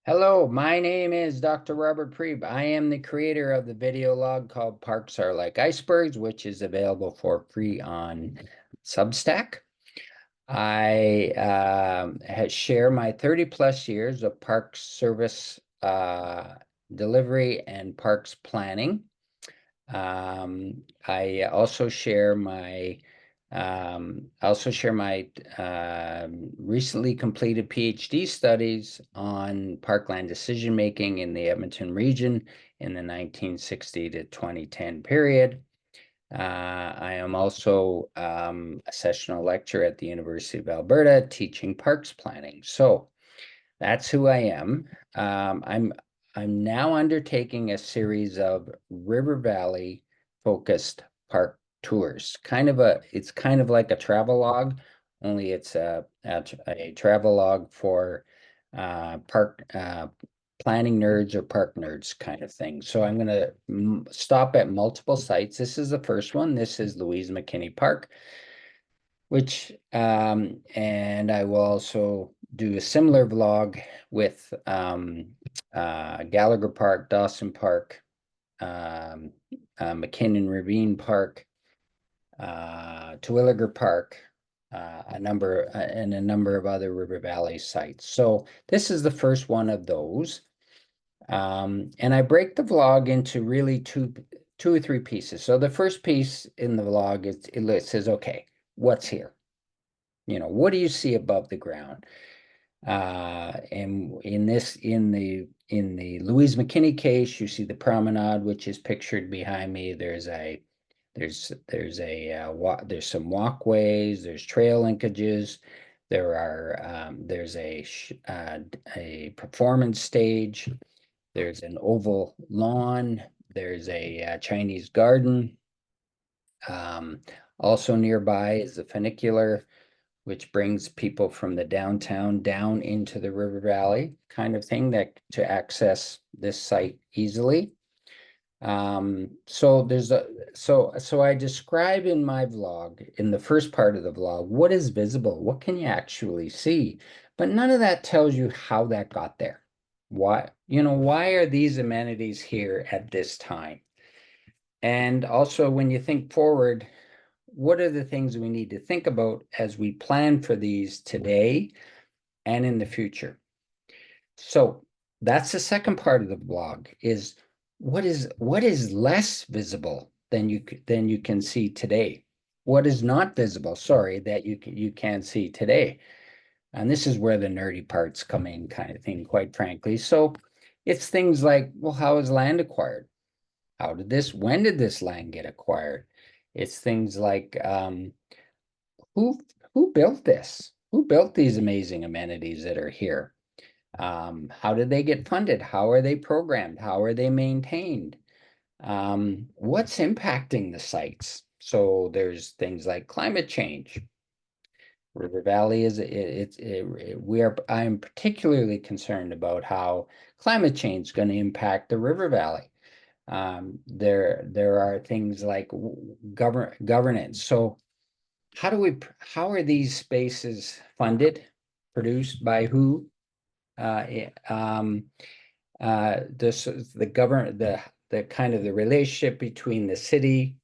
Hello, my name is Dr. Robert Priebe. I am the creator of the video log called Parks Are Like Icebergs, which is available for free on Substack. I share my 30 plus years of parks service delivery and parks planning. I also share my recently completed PhD studies on parkland decision making in the Edmonton region in the 1960 to 2010 period. I am also a sessional lecturer at the University of Alberta teaching parks planning. So that's who I am. I'm now undertaking a series of River Valley focused park tours. It's kind of like a travel log, only it's a travel log for park planning nerds or park nerds kind of thing. So I'm going to stop at multiple sites. This is the first one. This is Louise Mackinney Park, and I will also do a similar vlog with Gallagher Park, Dawson Park, McKinnon Ravine Park, Terwilliger Park, a number of other River Valley sites. So this is the first one of those. And I break the vlog into really two or three pieces. So the first piece in the vlog it says, okay, what's here? What do you see above the ground? And in the Louise Mackinney case, you see the promenade, which is pictured behind me. There's some walkways, there's trail linkages, there's a performance stage, there's an oval lawn, there's a Chinese garden. Also nearby is the funicular, which brings people from the downtown down into the river valley kind of thing to access this site easily. So I describe in my vlog, in the first part of the vlog, what is visible, what can you actually see, but none of that tells you how that got there. Why are these amenities here at this time? And also, when you think forward, what are the things we need to think about as we plan for these today and in the future? So that's the second part of the blog, is what is less visible than you can see today? What is not visible, sorry, that you can see today? And this is where the nerdy parts come in, kind of thing, quite frankly. So it's things like, well, how is land acquired? When did this land get acquired? It's things like who who built this? Who built these amazing amenities that are here? How did they get funded? How are they programmed? How are they maintained? What's impacting the sites? So there's things like climate change. River Valley I'm particularly concerned about how climate change is going to impact the River Valley. There are things like governance. So how are these spaces funded, produced by who? The kind of the relationship between the city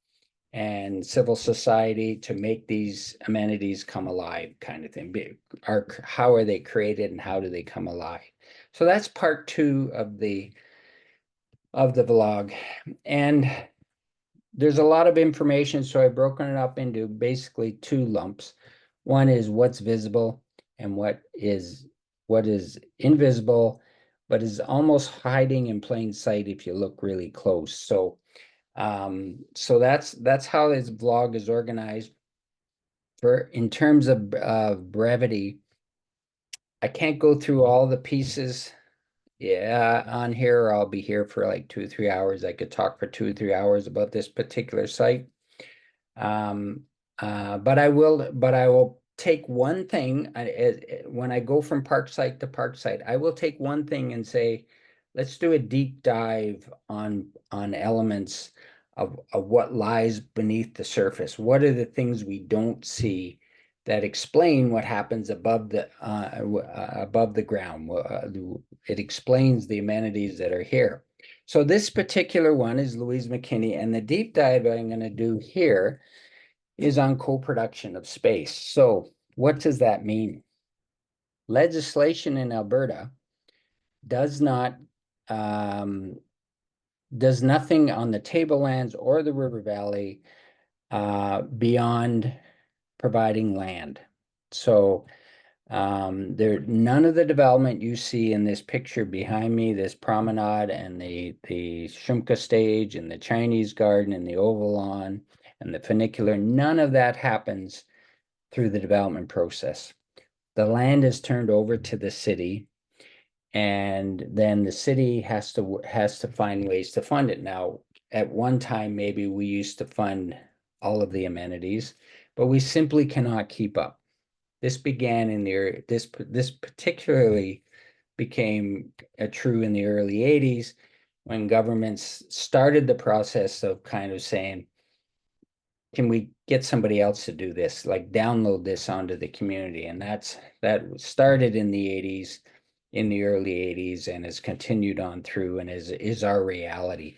and civil society to make these amenities come alive, kind of thing. How are they created and how do they come alive? So that's part two of the vlog. And there's a lot of information, so I've broken it up into basically two lumps. One is what's visible and what is invisible, but is almost hiding in plain sight if you look really close. So that's how this vlog is organized. In terms of brevity, I can't go through all the pieces. Yeah, on here, I'll be here for like 2 or 3 hours. I could talk for 2 or 3 hours about this particular site. But I will take one thing when I go from park site to park site. I will take one thing and say, let's do a deep dive on elements of what lies beneath the surface. What are the things we don't see that explain what happens above the ground. It explains the amenities that are here. So this particular one is Louise Mackinney, and the deep dive I'm going to do here is on co-production of space. So what does that mean? Legislation in Alberta does not does nothing on the tablelands or the river valley beyond providing land. So none of the development you see in this picture behind me, this promenade and the Shumka stage and the Chinese garden and the oval lawn and the funicular, none of that happens through the development process. The land is turned over to the city, and then the city has to find ways to fund it. Now, at one time, maybe we used to fund all of the amenities, but we simply cannot keep up. This began in this particularly became true in the early 80s when governments started the process of kind of saying, can we get somebody else to do this, like download this onto the community? And that started in the 80s, in the early 80s, and has continued on through and is our reality.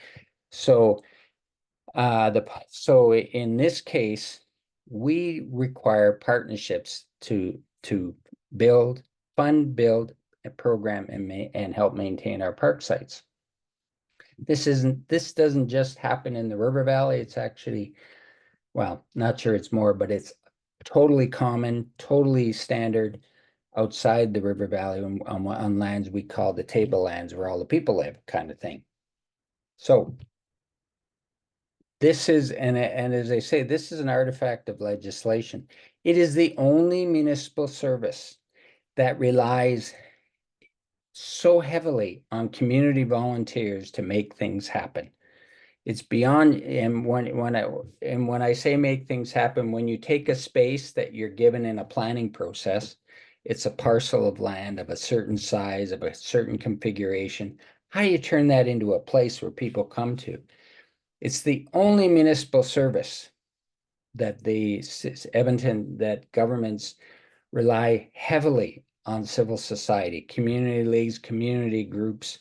So so in this case, we require partnerships to build a program and help maintain our park sites. This doesn't just happen in the river valley. It's actually, well, not sure it's more, but it's totally common, totally standard outside the river valley on lands we call the tablelands, where all the people live, kind of thing. So this is, and as I say, this is an artifact of legislation. It is the only municipal service that relies so heavily on community volunteers to make things happen. It's beyond, and when I say make things happen, when you take a space that you're given in a planning process, it's a parcel of land of a certain size, of a certain configuration. How do you turn that into a place where people come to? It's the only municipal service that that governments rely heavily on civil society, community leagues, community groups,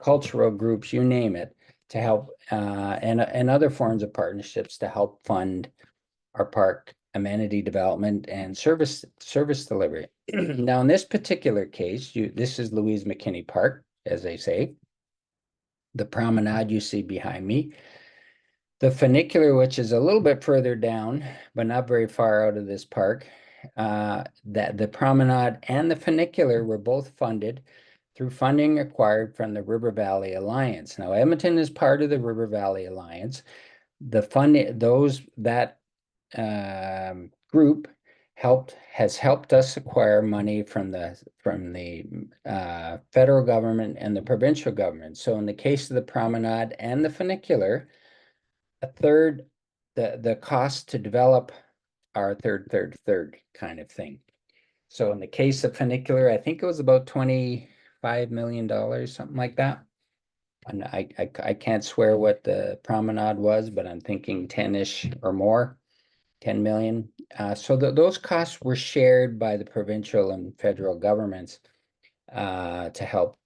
cultural groups, you name it, to help, and other forms of partnerships to help fund our park amenity development and service delivery. Now, in this particular case, this is Louise Mackinney Park, as they say. The promenade you see behind me. The funicular, which is a little bit further down, but not very far out of this park, that the promenade and the funicular were both funded through funding acquired from the River Valley Alliance. Now, Edmonton is part of the River Valley Alliance. The funding, that group has helped us acquire money from the federal government and the provincial government. So in the case of the promenade and the funicular, a third, the cost to develop our third kind of thing. So in the case of funicular, I think it was about $25 million, something like that. And I can't swear what the promenade was, but I'm thinking 10-ish or more, 10 million. So those costs were shared by the provincial and federal governments to help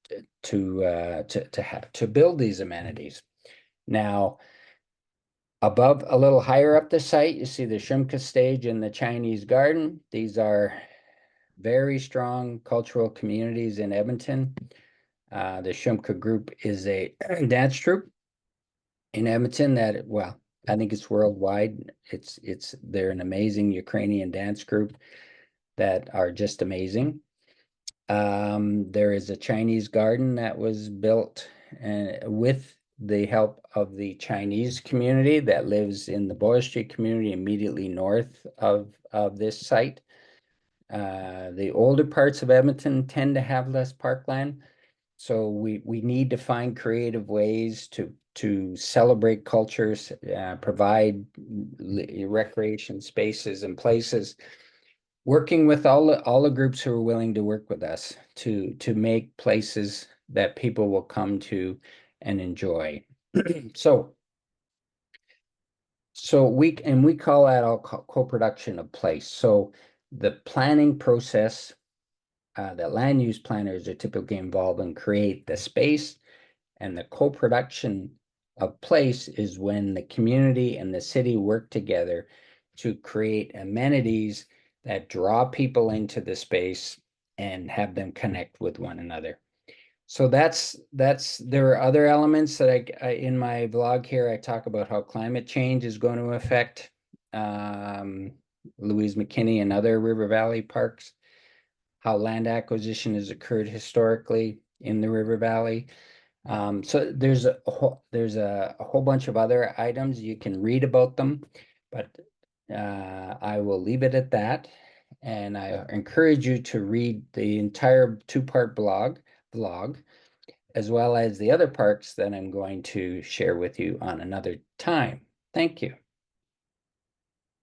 to build these amenities. Now, above, a little higher up the site, you see the Shumka stage and the Chinese garden. These are very strong cultural communities in Edmonton. The Shumka group is a dance troupe in Edmonton that, well, I think it's worldwide. They're an amazing Ukrainian dance group that are just amazing. There is a Chinese garden that was built with the help of the Chinese community that lives in the Boyle Street community immediately north of this site. The older parts of Edmonton tend to have less parkland, so we need to find creative ways to celebrate cultures, provide recreation spaces and places, working with all the groups who are willing to work with us to make places that people will come to and enjoy. So we call that all co-production of place. So the planning process that land use planners are typically involved in create the space, and the co-production of place is when the community and the city work together to create amenities that draw people into the space and have them connect with one another. So there are other elements that I in my vlog here, I talk about how climate change is going to affect Louise, Mackinney, and other river valley parks, how land acquisition has occurred historically in the river valley. So there's a whole bunch of other items. You can read about them, but I will leave it at that. And I encourage you to read the entire two-part vlog, as well as the other parts that I'm going to share with you on another time. Thank you.